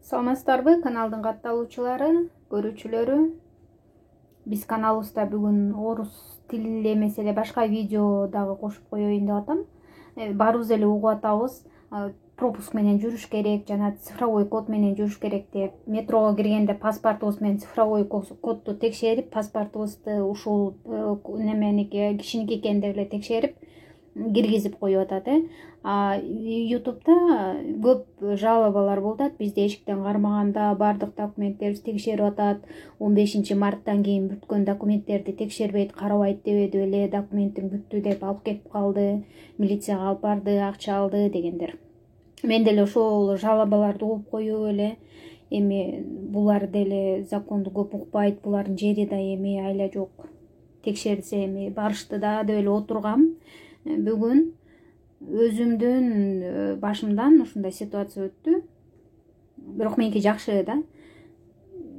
Саламатсыздарбы, каналдын катталуучулары, көрүүчүлөрү. Биз каналыбызда бүгүн орус тили эмес эле башка видео дагы кошуп коеюн деп атам. Баарыбыз эле угуп атабыз, пропуск менен жүрүш керек, жана цифровой код менен жүрүш керек деп. Метрого киргенде паспортубуз менен цифровой кодду текшерип, паспортубузду ушул неменики кишиники экен деп эле текшерип киргизип коюп атат. YouTube'да көп жалобалар болуп атат. Бизде эшиктен кармаганда бардык документтерибиз текшерип атат. 15 марттан кийин бүткөн документтерди текшербейт, карабайт дебеди беле, документиң бүттү деп алып кетип калды, милицияга алып барды, акча алды дегендер. Мен деле ошол жалобаларды угуп коюп эле, эми булар деле законду көп укпайт, булардын жери да эми айла жок. Текшерсе эми барышты да деп эле отургам. Бүгүн өзүмдүн башымдан ушундай ситуация өттү. Бирок меники жакшы да.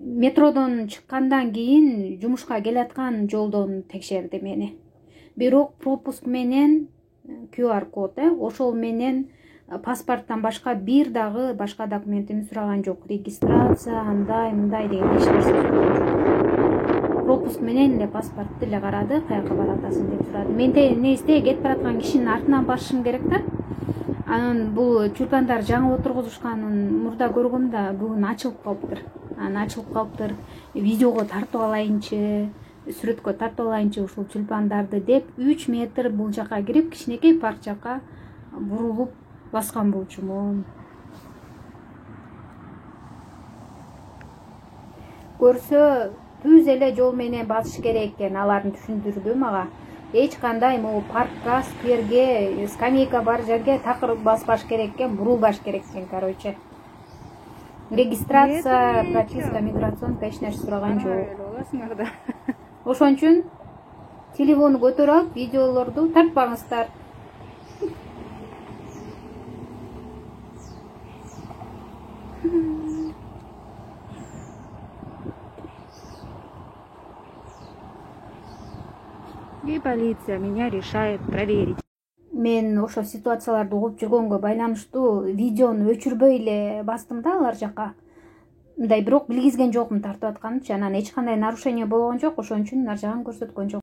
Метродон чыккандан кийин жумушка келаткан жолдон текшерди мени. Бирок пропуск менен QR код, ошол менен паспорттан башка бир дагы башка документин сураган жок. Регистрация, андай, мындай деген эч нерсе сураган жок. Пропуск менен эле паспортты эле карады, каяка баратасың деп сурады. Мен несте кетип бараткан кишинин артынан барышым керек да. Анан бул чуркандар жаңы отургузушканын мурда көргөм да, бүгүн ачылып калыптыр. Ачылып калыптыр. Видеого тартып алайынчы, сүрөткө тартып алайынчы ушул чулпандарды деп 3 метр бул жака кирип, кичинекей парк жака бурулуп баскан болчумун. Көрсө түз эле жол менен басыш керек экен, алардын түшүндүрдү мага. Эч кандай могу паркка, скверге, скамейка бар жерге такыр баспаш керек экен, бурулбаш керек экен, короче. Регистрация, прописка, миграционка эч нерсе сураган жок. Ошон үчүн телефонду көтөрүп алып, видеолорду тартпаңыздар. И полиция меня решает проверить. Мен ошо ситуацияларды угуп жүргөнгө байланыштуу видеону өчүрбөй эле бастым да алар жака. Мындай бирок билгизген жокмун тартып атканычы, анан эч кандай нарушение болгон жок, ошон үчүн ар жагын көрсөткөн жок.